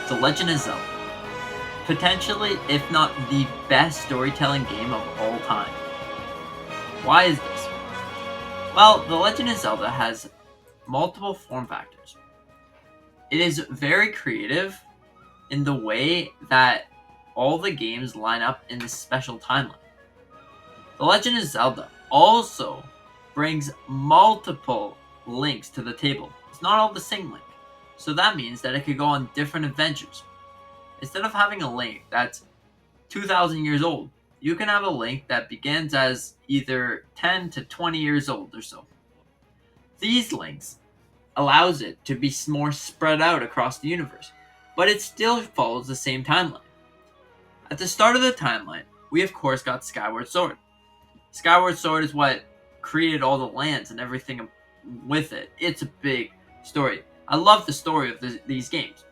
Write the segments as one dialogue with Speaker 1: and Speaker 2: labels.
Speaker 1: The Legend of Zelda. Potentially, if not the best storytelling game of all time. Why is this? Well, The Legend of Zelda has multiple form factors. It is very creative in the way that all the games line up in this special timeline. The Legend of Zelda also brings multiple links to the table. It's not all the same link. So that means that it could go on different adventures. Instead of having a link that's 2,000 years old, you can have a link that begins as either 10 to 20 years old or so. These links allows it to be more spread out across the universe, but it still follows the same timeline. At the start of the timeline, we of course got Skyward Sword. Skyward Sword is what created all the lands and everything with it. It's a big story. I love the story of these games.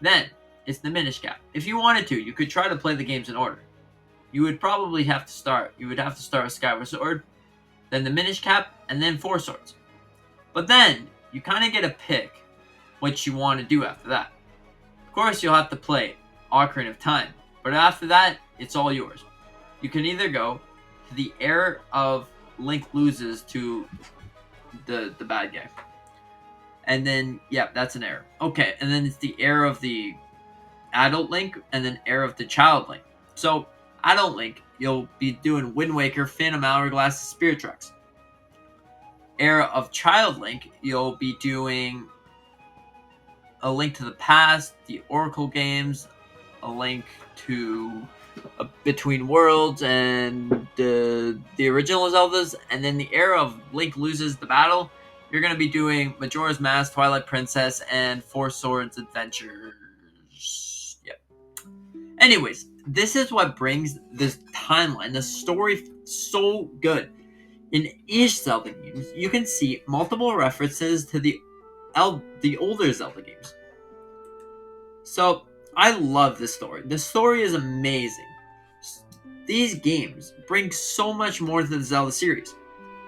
Speaker 1: Then, it's the Minish Cap. If you wanted to, you could try to play the games in order. You would probably have to start. You would have to start with Skyward Sword, then the Minish Cap, and then Four Swords. But then, you kind of get to pick what you want to do after that. Of course, you'll have to play Ocarina of Time. But after that, it's all yours. You can either go to the era of Link loses to the bad guy. And then, yeah, that's an error. Okay, and then it's the era of the adult Link, and then era of the child Link. So, adult Link, you'll be doing Wind Waker, Phantom Hourglass, Spirit Tracks. Era of child Link, you'll be doing A Link to the Past, the Oracle games, A Link to Between Worlds, and the original Zeldas. And then the era of Link loses the battle, you're going to be doing Majora's Mask, Twilight Princess, and Four Swords Adventures. Yep. Anyways, this is what brings this timeline, the story, so good. In each Zelda game, you can see multiple references to the older Zelda games. So, I love this story. The story is amazing. These games bring so much more to the Zelda series.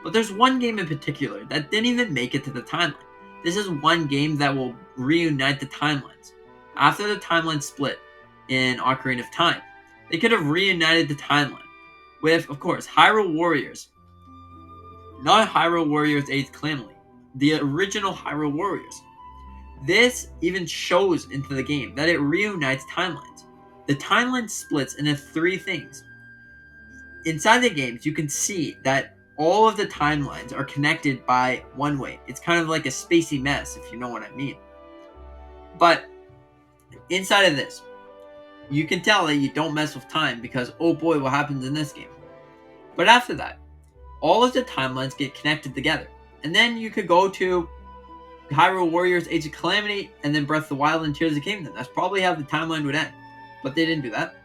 Speaker 1: But there's one game in particular that didn't even make it to the timeline. This is one game that will reunite the timelines. After the timeline split in Ocarina of Time, they could have reunited the timeline with, of course, Hyrule Warriors. Not Hyrule Warriors 8th Calamity, the original Hyrule Warriors. This even shows into the game that it reunites timelines. The timeline splits into three things. Inside the games, you can see that all of the timelines are connected by one way. It's kind of like a spacey mess, if you know what I mean. But inside of this, you can tell that you don't mess with time because, oh boy, what happens in this game? But after that, all of the timelines get connected together. And then you could go to Hyrule Warriors Age of Calamity and then Breath of the Wild and Tears of the Kingdom. That's probably how the timeline would end. But they didn't do that.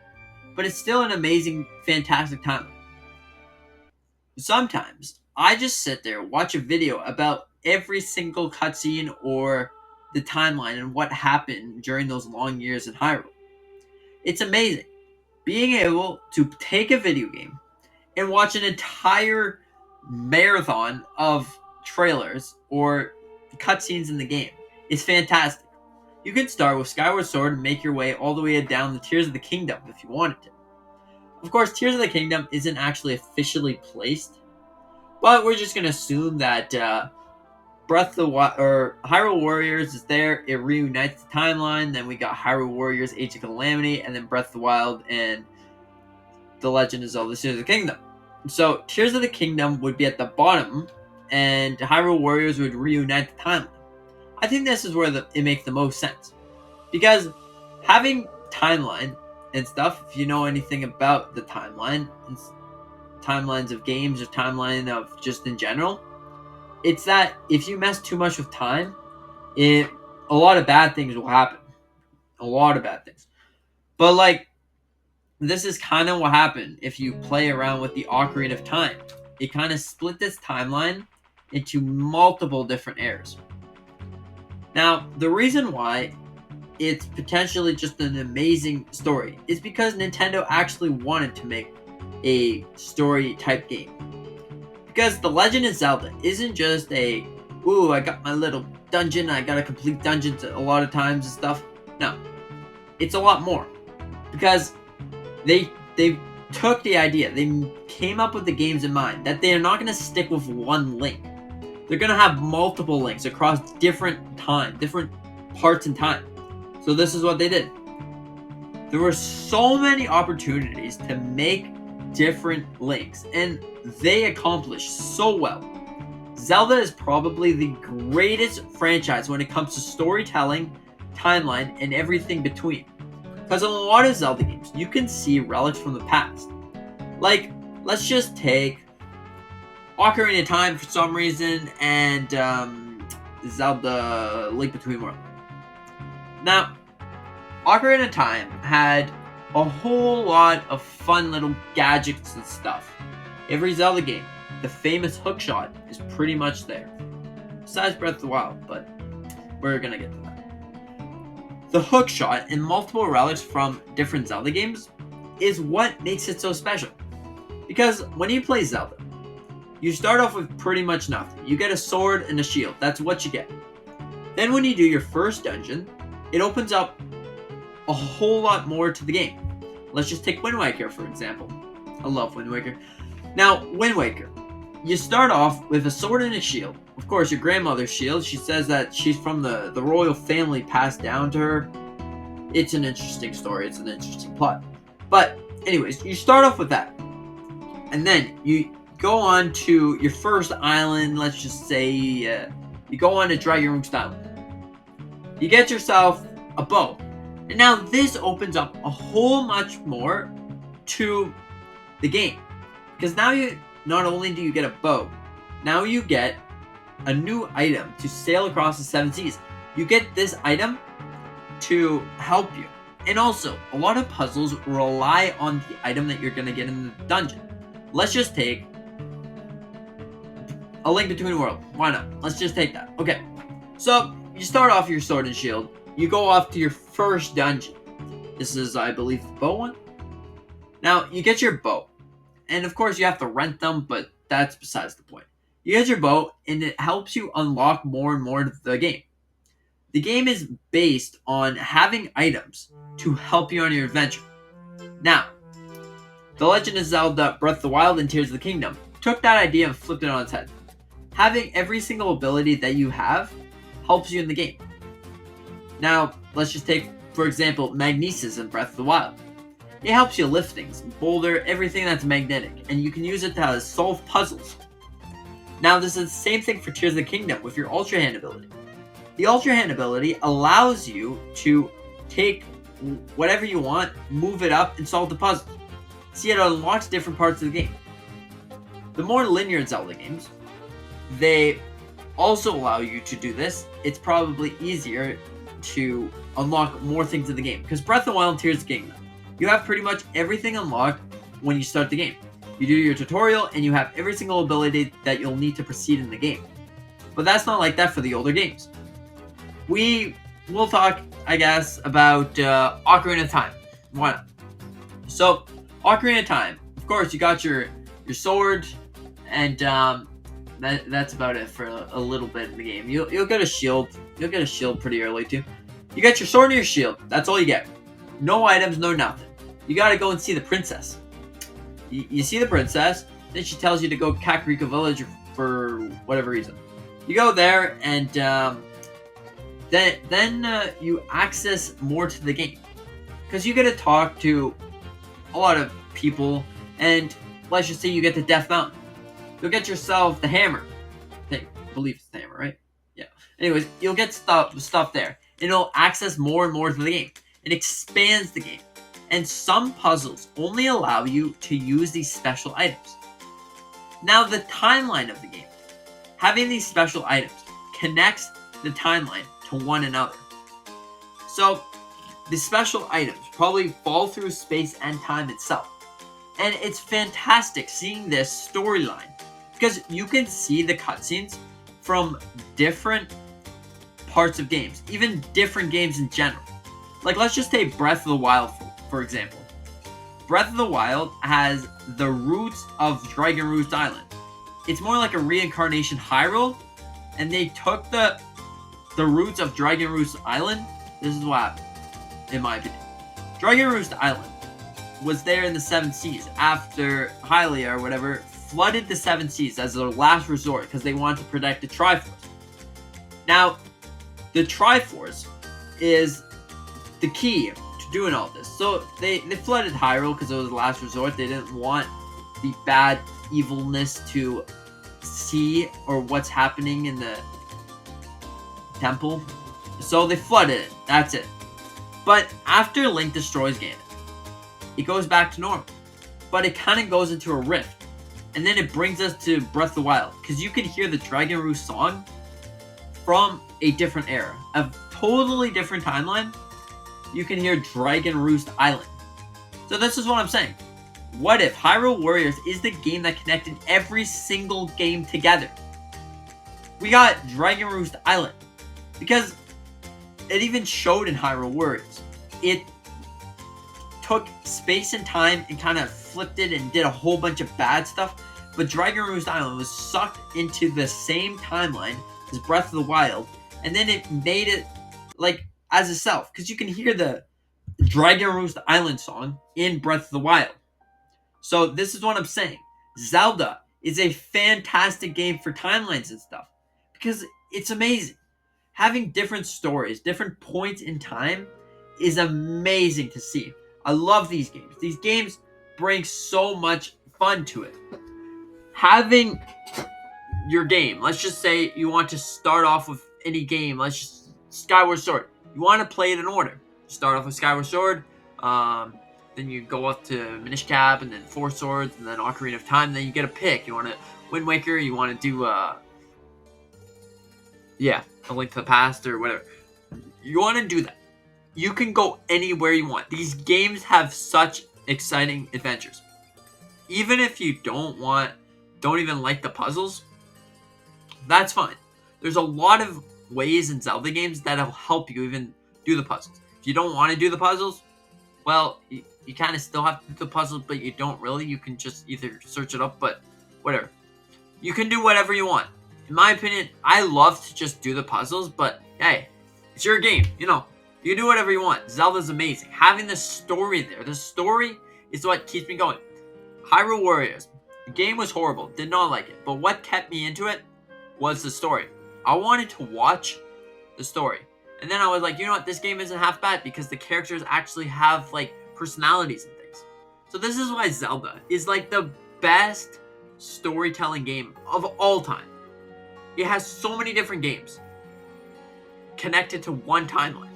Speaker 1: But it's still an amazing, fantastic timeline. Sometimes, I just sit there, watch a video about every single cutscene or the timeline and what happened during those long years in Hyrule. It's amazing. Being able to take a video game and watch an entire marathon of trailers or cutscenes in the game is fantastic. You can start with Skyward Sword and make your way all the way down the Tears of the Kingdom if you wanted to. Of course, Tears of the Kingdom isn't actually officially placed, but we're just going to assume that Hyrule Warriors is there. It reunites the timeline. Then we got Hyrule Warriors Age of Calamity, and then Breath of the Wild and The Legend of Zelda Tears of the Kingdom. So Tears of the Kingdom would be at the bottom, and Hyrule Warriors would reunite the timeline. I think this is where it makes the most sense, because having timeline and stuff, if you know anything about the timeline, timelines of games or timeline of just in general, it's that if you mess too much with time, a lot of bad things will happen. A lot of bad things. But like, this is kind of what happened if you play around with the Ocarina of Time. It kind of split this timeline into multiple different eras. Now, the reason why it's potentially just an amazing story is because Nintendo actually wanted to make a story type game. Because The Legend of Zelda isn't just I got my little dungeon, I gotta complete dungeons a lot of times and stuff. No. it's a lot more. Because they took the idea, they came up with the games in mind that they are not going to stick with one link. They're going to have multiple links across different parts in time. So this is what they did. There were so many opportunities to make different links, and they accomplished so well. Zelda is probably the greatest franchise when it comes to storytelling, timeline, and everything between. Because in a lot of Zelda games, you can see relics from the past. Like, let's just take Ocarina of Time for some reason, and Zelda Link Between Worlds. Now, Ocarina of Time had a whole lot of fun little gadgets and stuff. Every Zelda game, the famous hookshot is pretty much there. Besides Breath of the Wild, but we're gonna get to that. The hookshot and multiple relics from different Zelda games is what makes it so special. Because when you play Zelda, you start off with pretty much nothing. You get a sword and a shield. That's what you get. Then when you do your first dungeon, it opens up a whole lot more to the game. Let's just take Wind Waker, for example. I love Wind Waker. Now, Wind Waker. You start off with a sword and a shield. Of course, your grandmother's shield. She says that she's from the royal family passed down to her. It's an interesting story. It's an interesting plot. But anyways, you start off with that. And then you go on to your first island. Let's just say you go on to Dragon Roost Island. You get yourself a bow. And now this opens up a whole much more to the game. Because now you not only do you get a bow, now you get a new item to sail across the 7 seas. You get this item to help you. And also, a lot of puzzles rely on the item that you're going to get in the dungeon. Let's just take A Link Between Worlds. Why not? Let's just take that. Okay. So, you start off your sword and shield. You go off to your first dungeon. This is, I believe, the bow one. Now, you get your bow. And of course, you have to rent them, but that's besides the point. You get your bow, and it helps you unlock more and more of the game. The game is based on having items to help you on your adventure. Now, The Legend of Zelda Breath of the Wild and Tears of the Kingdom took that idea and flipped it on its head. Having every single ability that you have helps you in the game. Now, let's just take, for example, Magnesis in Breath of the Wild. It helps you lift things, boulder, everything that's magnetic, and you can use it to solve puzzles. Now, this is the same thing for Tears of the Kingdom with your Ultra Hand ability. The Ultra Hand ability allows you to take whatever you want, move it up, and solve the puzzle. See, it unlocks different parts of the game. The more linear Zelda games, they also allow you to do this. It's probably easier to unlock more things in the game. Because Breath of the Wild and Tears of the Kingdom, you have pretty much everything unlocked when you start the game. You do your tutorial, and you have every single ability that you'll need to proceed in the game. But that's not like that for the older games. We will talk, I guess, about Ocarina of Time. Why not? So, Ocarina of Time. Of course, you got your sword, and that's about it for a little bit in the game. You'll get a shield. You'll get a shield pretty early too. You got your sword and your shield. That's all you get. No items, no nothing. You gotta go and see the princess. You see the princess, then she tells you to go Kakariko Village for whatever reason. You go there, and then you access more to the game. Because you get to talk to a lot of people, and let's just say you get to Death Mountain. You'll get yourself the hammer. I believe it's the hammer, right? Yeah. Anyways, you'll get stuff there. And it'll access more and more to the game. It expands the game. And some puzzles only allow you to use these special items. Now, the timeline of the game. Having these special items connects the timeline to one another. So, the special items probably fall through space and time itself. And it's fantastic seeing this storyline. Because you can see the cutscenes from different parts of games. Even different games in general. Like, let's just take Breath of the Wild, for example. Breath of the Wild has the roots of Dragon Roost Island. It's more like a reincarnation Hyrule, and they took the roots of Dragon Roost Island. This is what happened, in my opinion. Dragon Roost Island was there in the Seven Seas after Hylia or whatever flooded the Seven Seas as their last resort because they wanted to protect the Triforce. Now, the Triforce is the key to doing all this. So they flooded Hyrule because it was the last resort. They didn't want the bad evilness to see or what's happening in the temple. So they flooded it. That's it. But after Link destroys Ganon, it goes back to normal. But it kind of goes into a rift. And then it brings us to Breath of the Wild. Because you can hear the Dragon Roost song from a different era. A totally different timeline. You can hear Dragon Roost Island. So this is what I'm saying. What if Hyrule Warriors is the game that connected every single game together? We got Dragon Roost Island. Because it even showed in Hyrule Warriors. It took space and time and kind of flipped it and did a whole bunch of bad stuff. But Dragon Roost Island was sucked into the same timeline as Breath of the Wild. And then it made it like as itself. Because you can hear the Dragon Roost Island song in Breath of the Wild. So this is what I'm saying. Zelda is a fantastic game for timelines and stuff. Because it's amazing. Having different stories, different points in time is amazing to see. I love these games. These games bring so much fun to it. Having your game, let's just say you want to start off with any game, let's just Skyward Sword. You want to play it in order. Start off with Skyward Sword, then you go up to Minish Cap, and then Four Swords, and then Ocarina of Time, then you get a pick. You want to Wind Waker, you want to do, A Link to the Past, or whatever. You want to do that. You can go anywhere you want. These games have such exciting adventures. Even if you don't even like the puzzles, that's fine. There's a lot of ways in Zelda games that'll help you even do the puzzles. If you don't want to do the puzzles, well, you kind of still have to do the puzzles, but you don't really. You can just either search it up, but whatever. You can do whatever you want. In my opinion, I love to just do the puzzles, but hey, it's your game. You do whatever you want. Zelda's amazing. Having the story there. The story is what keeps me going. Hyrule Warriors. The game was horrible. Did not like it. But what kept me into it was the story. I wanted to watch the story. And then I was like, you know what? This game isn't half bad because the characters actually have, personalities and things. So this is why Zelda is, the best storytelling game of all time. It has so many different games connected to one timeline.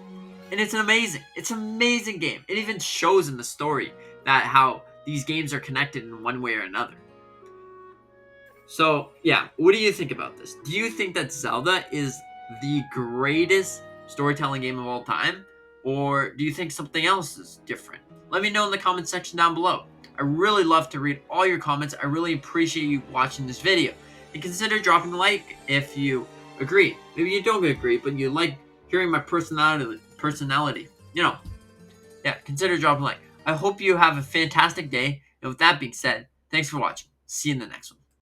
Speaker 1: And it's an amazing game. It even shows in the story that how these games are connected in one way or another. So, yeah, what do you think about this? Do you think that Zelda is the greatest storytelling game of all time? Or do you think something else is different? Let me know in the comment section down below. I really love to read all your comments. I really appreciate you watching this video. And consider dropping a like if you agree. Maybe you don't agree, but you like hearing my personality. Consider dropping a like. I hope you have a fantastic day. And with that being said, thanks for watching. See you in the next one.